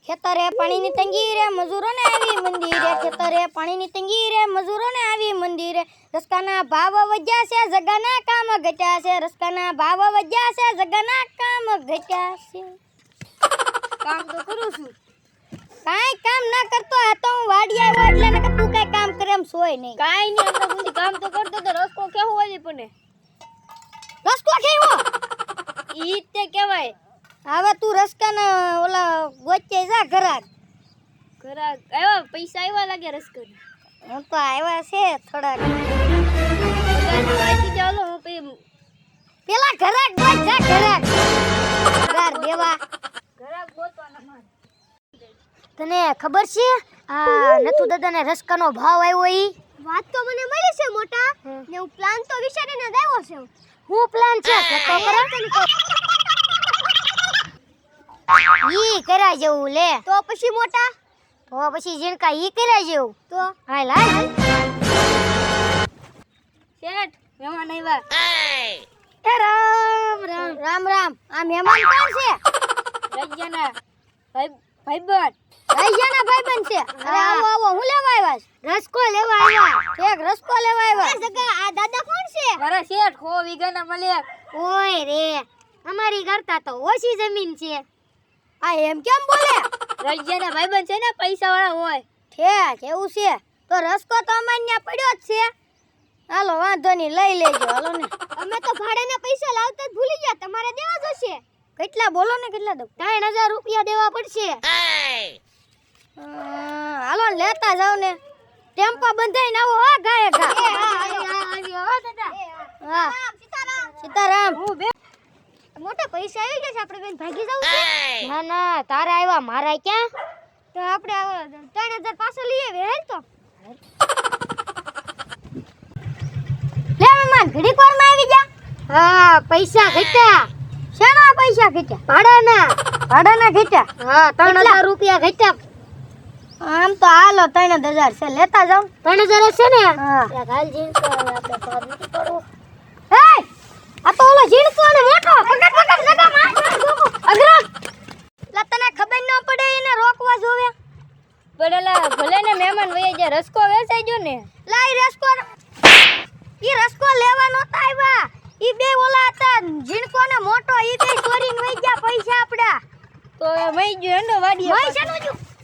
ખેતરે પાણીની તંગી રે મજૂરોને આવી મંદિરે ખેતરે પાણીની તંગી રે મજૂરોને આવી મંદિરે રસ્કાના ભાવ વધ્યા છે જગાના કામ ઘટ્યા છે રસ્કાના ભાવ વધ્યા છે જગાના કામ ઘટ્યા છે કામ તો કરું છું કાઈ કામ ના કરતો આ તો હું વાડી આવ્યો એટલે ને તું કાઈ કામ કરે એમ સોય નહીં કાઈ નહીં આપણે બુદ્ધિ કામ તો કરતો તો રસ્કો કેવું વાલી પણ રસ્કો કેવો ઈ તે કહેવાય હવે તું રસ્કાના ઓલા ગોચે જા ઘરાક ઘરા આવ્યા પૈસા આવ્યા લાગે રસ્કો હું તો આવ્યા છે થોડાક ચાલો હું પેલા ઘરાક ગોચ જા ઘરાક ઘર દેવા ઘરાક ગોતવાના માર તને ખબર છે આ નતુ દાદાને રસ્કાનો ભાવ આવ્યો ઈ વાત તો મને મળી છે મોટા ને હું પ્લાન તો વિચારીને જ આવ્યો છું હું પ્લાન છે તો કરો ઈ કરા જેવું લે તો પછી મોટા તો પછી જીણકા ઈ કરા જેવું તો હાલ હાલ શેઠ મહેમાન આવ્યા એ રામ રામ રામ રામ આ મહેમાન કોણ છે રજ્યાના ભાઈબંધ રૈયાના ભાઈબંધ છે અરે આવો આવો હું લેવા આવ્યા રસકો લેવા આવ્યા ઠેક રસકો લેવા આવ્યા જગા આ દાદા કોણ છે મારા શેઠ 100 વીઘાના મળ્યા ઓય રે અમારી કરતા તો ઓછી જમીન છે આ એમ કેમ બોલે રજ્યાના ભાઈબંધ છે ને પૈસા વાળા હોય ઠેક એવું છે તો રસકો તો અમારે પડ્યો જ છે હાલો વાંધો નહીં લઈ લેજો હાલો ને અમે તો ભાડાના પૈસા લાવતા જ ભૂલી ગયા તમારે દેવા જોશે કેટલા બોલો ને કેટલા દઉં 3000 રૂપિયા દેવા પડશે હાલો ને લેતા જાવ ને ટેમ્પા બંધાઈને આવો હો ગાય ગા હા સીતારામ મોટા પૈસા આવી ગયા છે આપણે બેન ભાગી જવું છે ના ના તારા આવ્યા મારા ક્યાં તો આપણે 3000 પાછો લઈ આવે હેલ તો લે મહેમાન ઘડીક વારમાં આવી જા હા પૈસા ઘટ્યા શેના પૈસા ઘટ્યા ભાડાના ઘટ્યા હા 3000 રૂપિયા ઘટ્યા આમ તો હાલો 3000 છે લેતા જાવ 3000 છે ને હા હાલ જીણકો આપણે પાર નથી પડવું હે આ તો ઓલો જીણકો ને મોટો પકડ જગા માર અગ્ર લા તને ખબર ન પડે એને રોકવા જોવે પડેલા ભલે ને મહેમાન વયે જે રસ્કો વેચાઈ ગયો ને લાઈ રસ્કો ઈ રસ્કો લેવા નતા આવ્યા ઈ બે ઓલા હતા જીણકો ને મોટો ઈ બે ચોરીને વઈ ગયા પૈસા આપડા તો મઈ ગયો એનો વાડી મઈ છે નું